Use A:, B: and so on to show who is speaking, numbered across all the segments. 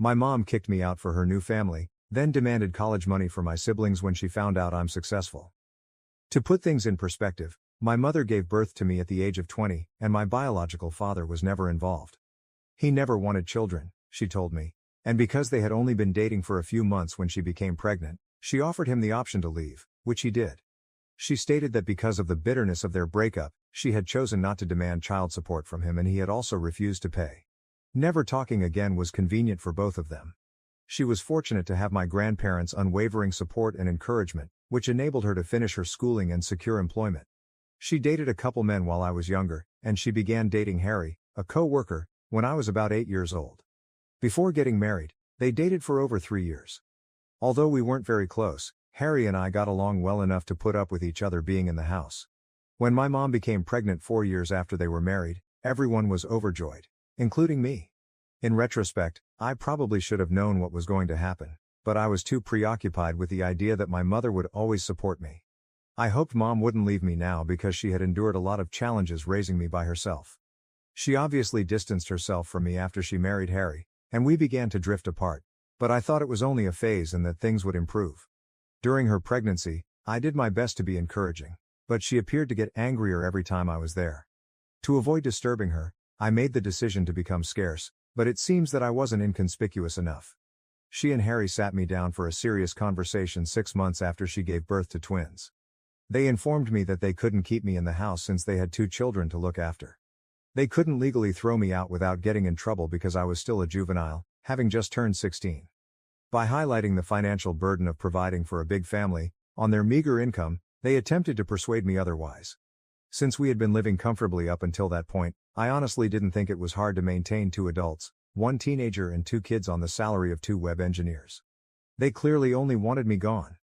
A: My mom kicked me out for her new family, then demanded college money for my siblings when she found out I'm successful. To put things in perspective, my mother gave birth to me at the age of 20, and my biological father was never involved. He never wanted children, she told me, and because they had only been dating for a few months when she became pregnant, she offered him the option to leave, which he did. She stated that because of the bitterness of their breakup, she had chosen not to demand child support from him and he had also refused to pay. Never talking again was convenient for both of them. She was fortunate to have my grandparents' unwavering support and encouragement, which enabled her to finish her schooling and secure employment. She dated a couple men while I was younger, and she began dating Harry, a co-worker, when I was about 8 years old. Before getting married, they dated for over 3 years. Although we weren't very close, Harry and I got along well enough to put up with each other being in the house. When my mom became pregnant 4 years after they were married, everyone was overjoyed, including me. In retrospect, I probably should have known what was going to happen, but I was too preoccupied with the idea that my mother would always support me. I hoped mom wouldn't leave me now because she had endured a lot of challenges raising me by herself. She obviously distanced herself from me after she married Harry, and we began to drift apart, but I thought it was only a phase and that things would improve. During her pregnancy, I did my best to be encouraging, but she appeared to get angrier every time I was there. To avoid disturbing her, I made the decision to become scarce, but it seems that I wasn't inconspicuous enough. She and Harry sat me down for a serious conversation 6 months after she gave birth to twins. They informed me that they couldn't keep me in the house since they had 2 children to look after. They couldn't legally throw me out without getting in trouble because I was still a juvenile, having just turned 16. By highlighting the financial burden of providing for a big family, on their meager income, they attempted to persuade me otherwise. Since we had been living comfortably up until that point, I honestly didn't think it was hard to maintain 2 adults, 1 teenager and 2 kids on the salary of 2 web engineers. They clearly only wanted me gone.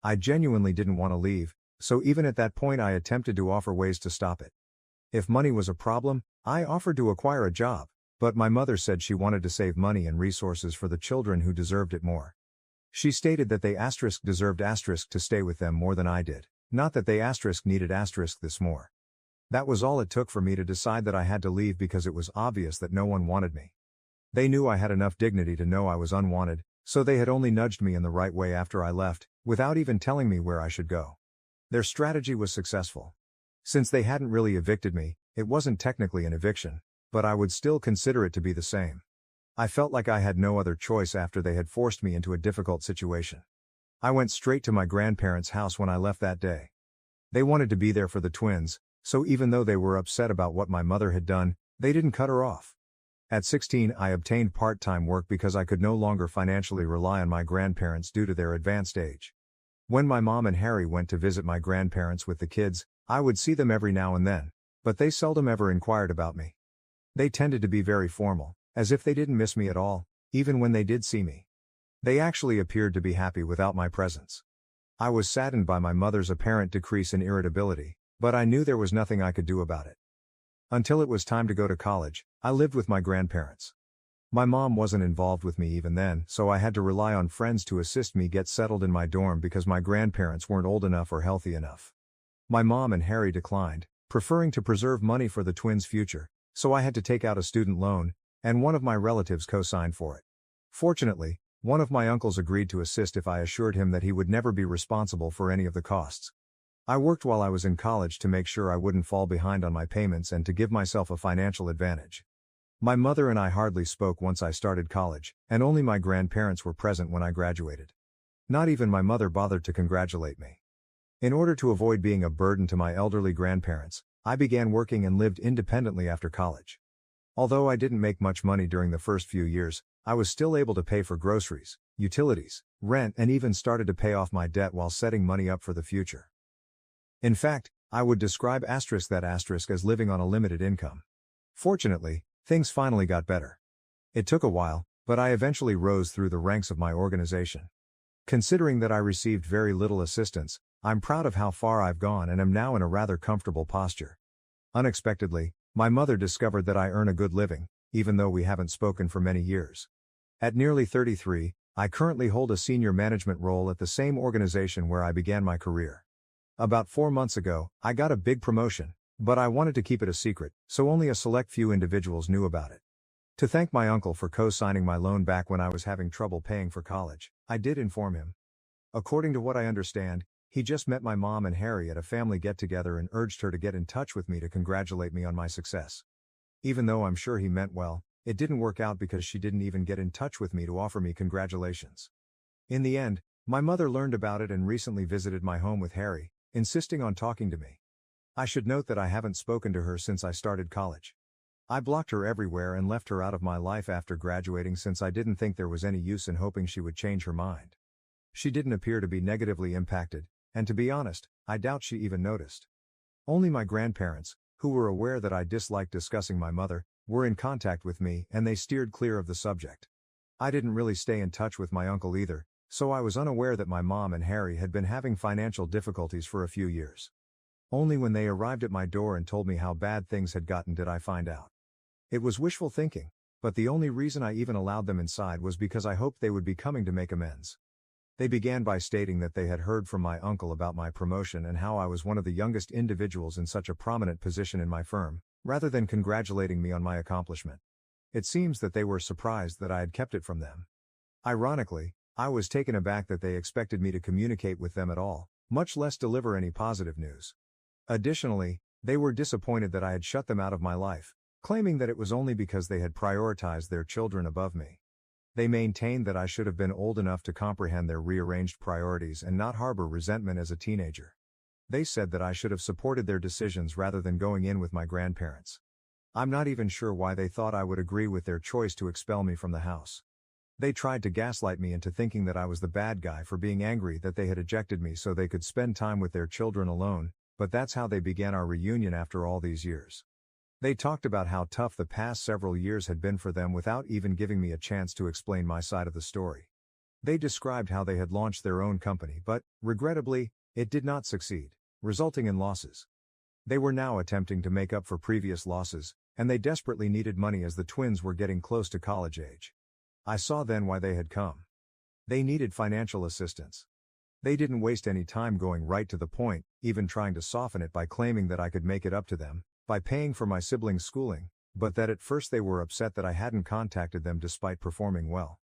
A: I genuinely didn't want to leave, so even at that point I attempted to offer ways to stop it. If money was a problem, I offered to acquire a job, but my mother said she wanted to save money and resources for the children who deserved it more. She stated that they deserved to stay with them more than I did, not that they needed this more. That was all it took for me to decide that I had to leave because it was obvious that no one wanted me. They knew I had enough dignity to know I was unwanted, so they had only nudged me in the right way after I left, without even telling me where I should go. Their strategy was successful. Since they hadn't really evicted me, it wasn't technically an eviction, but I would still consider it to be the same. I felt like I had no other choice after they had forced me into a difficult situation. I went straight to my grandparents' house when I left that day. They wanted to be there for the twins, so even though they were upset about what my mother had done, they didn't cut her off. At 16, I obtained part-time work because I could no longer financially rely on my grandparents due to their advanced age. When my mom and Harry went to visit my grandparents with the kids, I would see them every now and then, but they seldom ever inquired about me. They tended to be very formal, as if they didn't miss me at all, even when they did see me. They actually appeared to be happy without my presence. I was saddened by my mother's apparent decrease in irritability, but I knew there was nothing I could do about it. Until it was time to go to college, I lived with my grandparents. My mom wasn't involved with me even then, so I had to rely on friends to assist me get settled in my dorm because my grandparents weren't old enough or healthy enough. My mom and Harry declined, preferring to preserve money for the twins' future, so I had to take out a student loan, and one of my relatives co-signed for it. Fortunately, one of my uncles agreed to assist if I assured him that he would never be responsible for any of the costs. I worked while I was in college to make sure I wouldn't fall behind on my payments and to give myself a financial advantage. My mother and I hardly spoke once I started college, and only my grandparents were present when I graduated. Not even my mother bothered to congratulate me. In order to avoid being a burden to my elderly grandparents, I began working and lived independently after college. Although I didn't make much money during the first few years, I was still able to pay for groceries, utilities, rent, and even started to pay off my debt while setting money up for the future. In fact, I would describe that as living on a limited income. Fortunately, things finally got better. It took a while, but I eventually rose through the ranks of my organization. Considering that I received very little assistance, I'm proud of how far I've gone and am now in a rather comfortable posture. Unexpectedly, my mother discovered that I earn a good living, even though we haven't spoken for many years. At nearly 33, I currently hold a senior management role at the same organization where I began my career. About 4 months ago, I got a big promotion, but I wanted to keep it a secret, so only a select few individuals knew about it. To thank my uncle for co-signing my loan back when I was having trouble paying for college, I did inform him. According to what I understand, he just met my mom and Harry at a family get-together and urged her to get in touch with me to congratulate me on my success. Even though I'm sure he meant well, it didn't work out because she didn't even get in touch with me to offer me congratulations. In the end, my mother learned about it and recently visited my home with Harry, insisting on talking to me. I should note that I haven't spoken to her since I started college. I blocked her everywhere and left her out of my life after graduating since I didn't think there was any use in hoping she would change her mind. She didn't appear to be negatively impacted, and to be honest, I doubt she even noticed. Only my grandparents, who were aware that I disliked discussing my mother, were in contact with me and they steered clear of the subject. I didn't really stay in touch with my uncle either, so I was unaware that my mom and Harry had been having financial difficulties for a few years. Only when they arrived at my door and told me how bad things had gotten did I find out. It was wishful thinking, but the only reason I even allowed them inside was because I hoped they would be coming to make amends. They began by stating that they had heard from my uncle about my promotion and how I was one of the youngest individuals in such a prominent position in my firm, rather than congratulating me on my accomplishment. It seems that they were surprised that I had kept it from them. Ironically, I was taken aback that they expected me to communicate with them at all, much less deliver any positive news. Additionally, they were disappointed that I had shut them out of my life, claiming that it was only because they had prioritized their children above me. They maintained that I should have been old enough to comprehend their rearranged priorities and not harbor resentment as a teenager. They said that I should have supported their decisions rather than going in with my grandparents. I'm not even sure why they thought I would agree with their choice to expel me from the house. They tried to gaslight me into thinking that I was the bad guy for being angry that they had ejected me so they could spend time with their children alone, but that's how they began our reunion after all these years. They talked about how tough the past several years had been for them without even giving me a chance to explain my side of the story. They described how they had launched their own company but, regrettably, it did not succeed, resulting in losses. They were now attempting to make up for previous losses, and they desperately needed money as the twins were getting close to college age. I saw then why they had come. They needed financial assistance. They didn't waste any time going right to the point, even trying to soften it by claiming that I could make it up to them by paying for my siblings' schooling, but that at first they were upset that I hadn't contacted them despite performing well.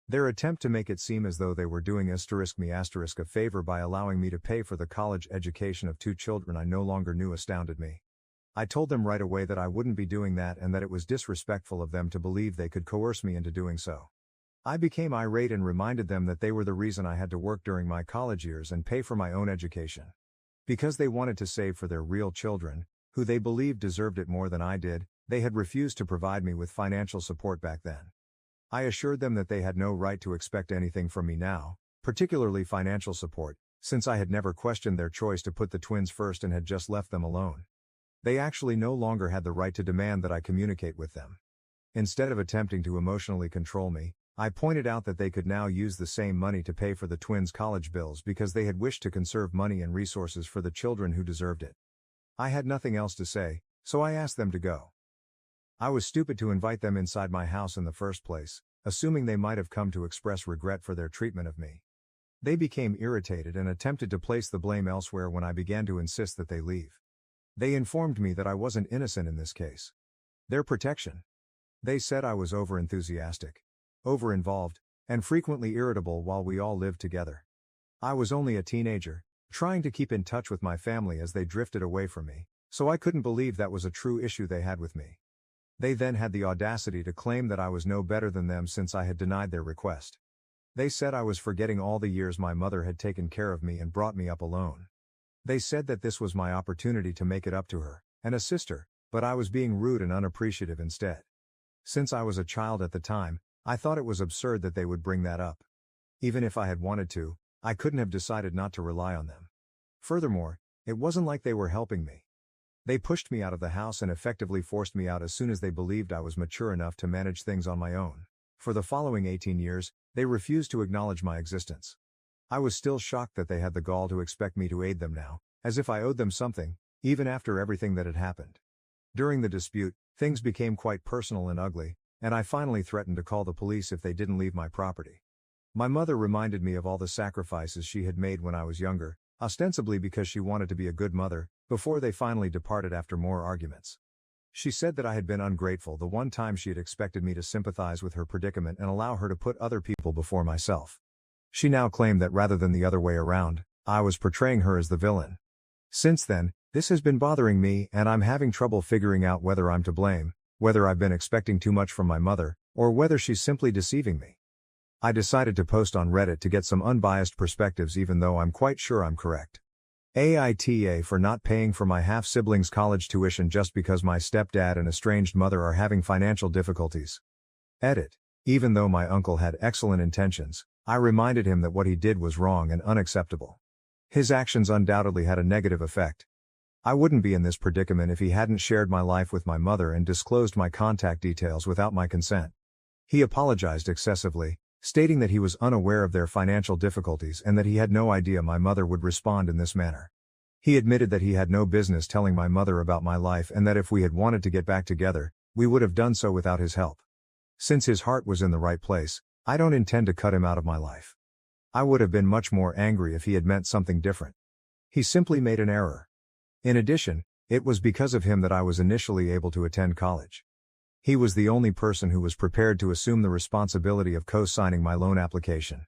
A: Their attempt to make it seem as though they were doing me a favor by allowing me to pay for the college education of 2 children I no longer knew astounded me. I told them right away that I wouldn't be doing that and that it was disrespectful of them to believe they could coerce me into doing so. I became irate and reminded them that they were the reason I had to work during my college years and pay for my own education. Because they wanted to save for their real children, who they believed deserved it more than I did, they had refused to provide me with financial support back then. I assured them that they had no right to expect anything from me now, particularly financial support, since I had never questioned their choice to put the twins first and had just left them alone. They actually no longer had the right to demand that I communicate with them. Instead of attempting to emotionally control me, I pointed out that they could now use the same money to pay for the twins' college bills because they had wished to conserve money and resources for the children who deserved it. I had nothing else to say, so I asked them to go. I was stupid to invite them inside my house in the first place, assuming they might have come to express regret for their treatment of me. They became irritated and attempted to place the blame elsewhere when I began to insist that they leave. They informed me that I wasn't innocent in this case. Their protection. They said I was over-enthusiastic, over-involved, and frequently irritable while we all lived together. I was only a teenager, trying to keep in touch with my family as they drifted away from me, so I couldn't believe that was a true issue they had with me. They then had the audacity to claim that I was no better than them since I had denied their request. They said I was forgetting all the years my mother had taken care of me and brought me up alone. They said that this was my opportunity to make it up to her, and assist her, but I was being rude and unappreciative instead. Since I was a child at the time, I thought it was absurd that they would bring that up. Even if I had wanted to, I couldn't have decided not to rely on them. Furthermore, it wasn't like they were helping me. They pushed me out of the house and effectively forced me out as soon as they believed I was mature enough to manage things on my own. For the following 18 years, they refused to acknowledge my existence. I was still shocked that they had the gall to expect me to aid them now, as if I owed them something, even after everything that had happened. During the dispute, things became quite personal and ugly, and I finally threatened to call the police if they didn't leave my property. My mother reminded me of all the sacrifices she had made when I was younger, ostensibly because she wanted to be a good mother, before they finally departed after more arguments. She said that I had been ungrateful the one time she had expected me to sympathize with her predicament and allow her to put other people before myself. She now claimed that rather than the other way around, I was portraying her as the villain. Since then, this has been bothering me and I'm having trouble figuring out whether I'm to blame, whether I've been expecting too much from my mother, or whether she's simply deceiving me. I decided to post on Reddit to get some unbiased perspectives even though I'm quite sure I'm correct. AITA for not paying for my half-sibling's college tuition just because my stepdad and estranged mother are having financial difficulties. Edit. Even though my uncle had excellent intentions, I reminded him that what he did was wrong and unacceptable. His actions undoubtedly had a negative effect. I wouldn't be in this predicament if he hadn't shared my life with my mother and disclosed my contact details without my consent. He apologized excessively, stating that he was unaware of their financial difficulties and that he had no idea my mother would respond in this manner. He admitted that he had no business telling my mother about my life and that if we had wanted to get back together, we would have done so without his help. Since his heart was in the right place, I don't intend to cut him out of my life. I would have been much more angry if he had meant something different. He simply made an error. In addition, it was because of him that I was initially able to attend college. He was the only person who was prepared to assume the responsibility of co-signing my loan application.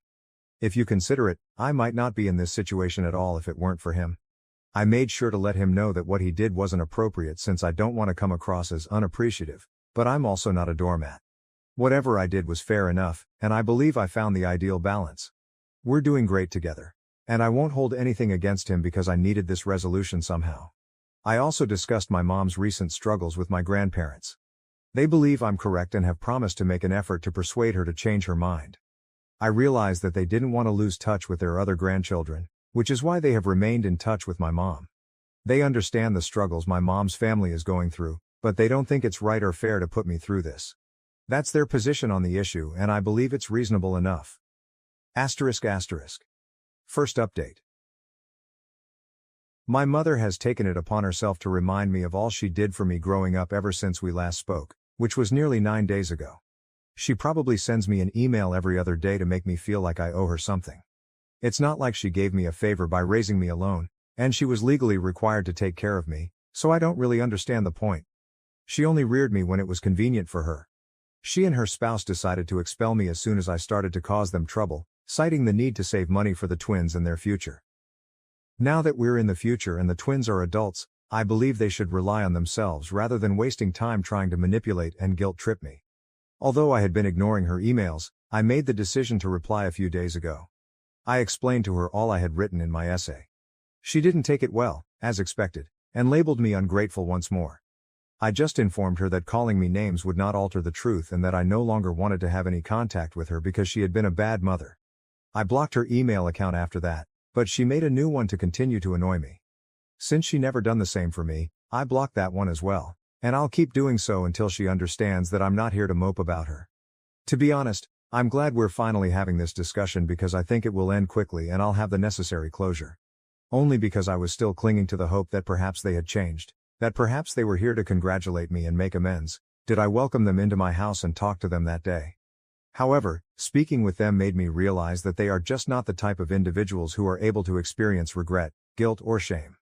A: If you consider it, I might not be in this situation at all if it weren't for him. I made sure to let him know that what he did wasn't appropriate since I don't want to come across as unappreciative, but I'm also not a doormat. Whatever I did was fair enough, and I believe I found the ideal balance. We're doing great together. And I won't hold anything against him because I needed this resolution somehow. I also discussed my mom's recent struggles with my grandparents. They believe I'm correct and have promised to make an effort to persuade her to change her mind. I realized that they didn't want to lose touch with their other grandchildren, which is why they have remained in touch with my mom. They understand the struggles my mom's family is going through, but they don't think it's right or fair to put me through this. That's their position on the issue and I believe it's reasonable enough. First update. My mother has taken it upon herself to remind me of all she did for me growing up ever since we last spoke, which was nearly 9 days ago. She probably sends me an email every other day to make me feel like I owe her something. It's not like she gave me a favor by raising me alone, and she was legally required to take care of me, so I don't really understand the point. She only reared me when it was convenient for her. She and her spouse decided to expel me as soon as I started to cause them trouble, citing the need to save money for the twins and their future. Now that we're in the future and the twins are adults, I believe they should rely on themselves rather than wasting time trying to manipulate and guilt-trip me. Although I had been ignoring her emails, I made the decision to reply a few days ago. I explained to her all I had written in my essay. She didn't take it well, as expected, and labeled me ungrateful once more. I just informed her that calling me names would not alter the truth and that I no longer wanted to have any contact with her because she had been a bad mother. I blocked her email account after that, but she made a new one to continue to annoy me. Since she never done the same for me, I blocked that one as well, and I'll keep doing so until she understands that I'm not here to mope about her. To be honest, I'm glad we're finally having this discussion because I think it will end quickly and I'll have the necessary closure. Only because I was still clinging to the hope that perhaps they had changed, that perhaps they were here to congratulate me and make amends, did I welcome them into my house and talk to them that day. However, speaking with them made me realize that they are just not the type of individuals who are able to experience regret, guilt or shame.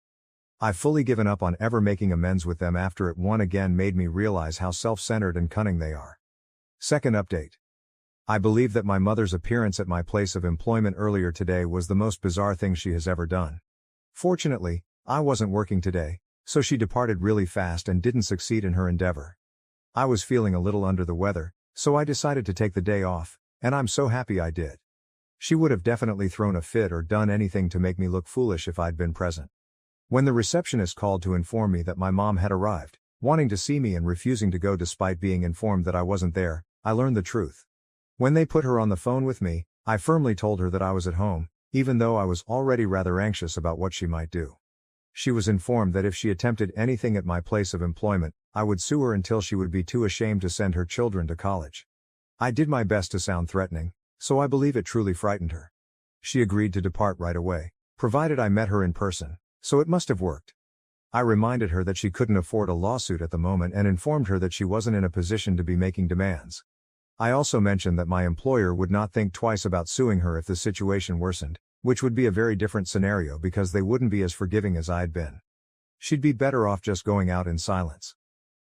A: I've fully given up on ever making amends with them after it once again made me realize how self-centered and cunning they are. Second update. I believe that my mother's appearance at my place of employment earlier today was the most bizarre thing she has ever done. Fortunately, I wasn't working today, so she departed really fast and didn't succeed in her endeavor. I was feeling a little under the weather, so I decided to take the day off, and I'm so happy I did. She would have definitely thrown a fit or done anything to make me look foolish if I'd been present. When the receptionist called to inform me that my mom had arrived, wanting to see me and refusing to go despite being informed that I wasn't there, I learned the truth. When they put her on the phone with me, I firmly told her that I was at home, even though I was already rather anxious about what she might do. She was informed that if she attempted anything at my place of employment, I would sue her until she would be too ashamed to send her children to college. I did my best to sound threatening, so I believe it truly frightened her. She agreed to depart right away, provided I met her in person, so it must have worked. I reminded her that she couldn't afford a lawsuit at the moment and informed her that she wasn't in a position to be making demands. I also mentioned that my employer would not think twice about suing her if the situation worsened, which would be a very different scenario because they wouldn't be as forgiving as I'd been. She'd be better off just going out in silence.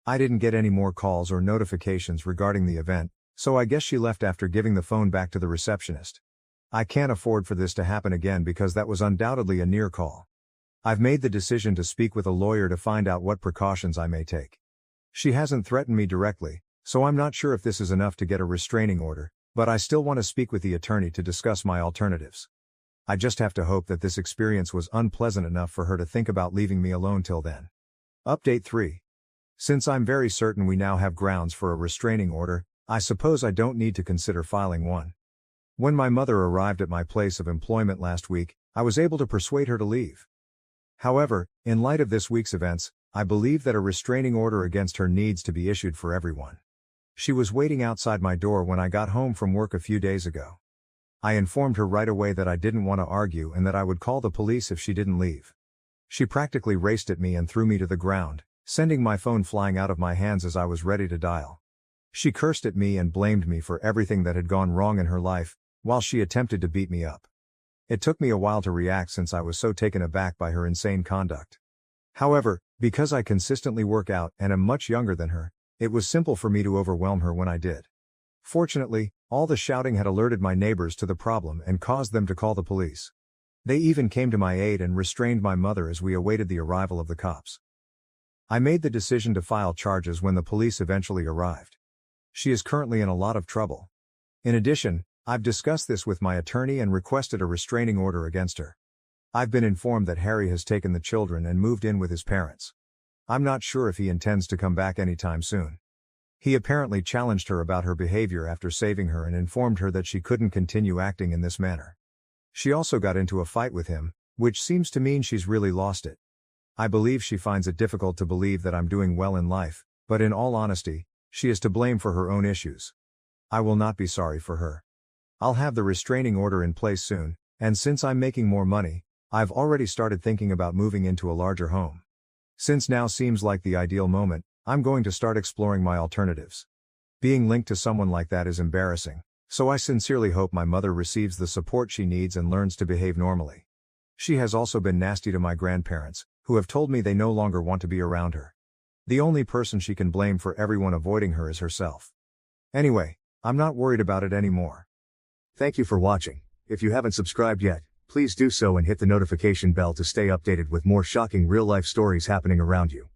A: I didn't get any more calls or notifications regarding the event, so I guess she left after giving the phone back to the receptionist. I can't afford for this to happen again because that was undoubtedly a near call. I've made the decision to speak with a lawyer to find out what precautions I may take. She hasn't threatened me directly, so I'm not sure if this is enough to get a restraining order, but I still want to speak with the attorney to discuss my alternatives. I just have to hope that this experience was unpleasant enough for her to think about leaving me alone till then. Update 3. Since I'm very certain we now have grounds for a restraining order, I suppose I don't need to consider filing one. When my mother arrived at my place of employment last week, I was able to persuade her to leave. However, in light of this week's events, I believe that a restraining order against her needs to be issued for everyone. She was waiting outside my door when I got home from work a few days ago. I informed her right away that I didn't want to argue and that I would call the police if she didn't leave. She practically raced at me and threw me to the ground, sending my phone flying out of my hands as I was ready to dial. She cursed at me and blamed me for everything that had gone wrong in her life, while she attempted to beat me up. It took me a while to react since I was so taken aback by her insane conduct. However, because I consistently work out and am much younger than her, it was simple for me to overwhelm her when I did. Fortunately, all the shouting had alerted my neighbors to the problem and caused them to call the police. They even came to my aid and restrained my mother as we awaited the arrival of the cops. I made the decision to file charges when the police eventually arrived. She is currently in a lot of trouble. In addition, I've discussed this with my attorney and requested a restraining order against her. I've been informed that Harry has taken the children and moved in with his parents. I'm not sure if he intends to come back anytime soon. He apparently challenged her about her behavior after saving her and informed her that she couldn't continue acting in this manner. She also got into a fight with him, which seems to mean she's really lost it. I believe she finds it difficult to believe that I'm doing well in life, but in all honesty, she is to blame for her own issues. I will not be sorry for her. I'll have the restraining order in place soon, and since I'm making more money, I've already started thinking about moving into a larger home. Since now seems like the ideal moment, I'm going to start exploring my alternatives. Being linked to someone like that is embarrassing, so I sincerely hope my mother receives the support she needs and learns to behave normally. She has also been nasty to my grandparents, who have told me they no longer want to be around her. The only person she can blame for everyone avoiding her is herself. Anyway, I'm not worried about it anymore. Thank you for watching. If you haven't subscribed yet, please do so and hit the notification bell to stay updated with more shocking real-life stories happening around you.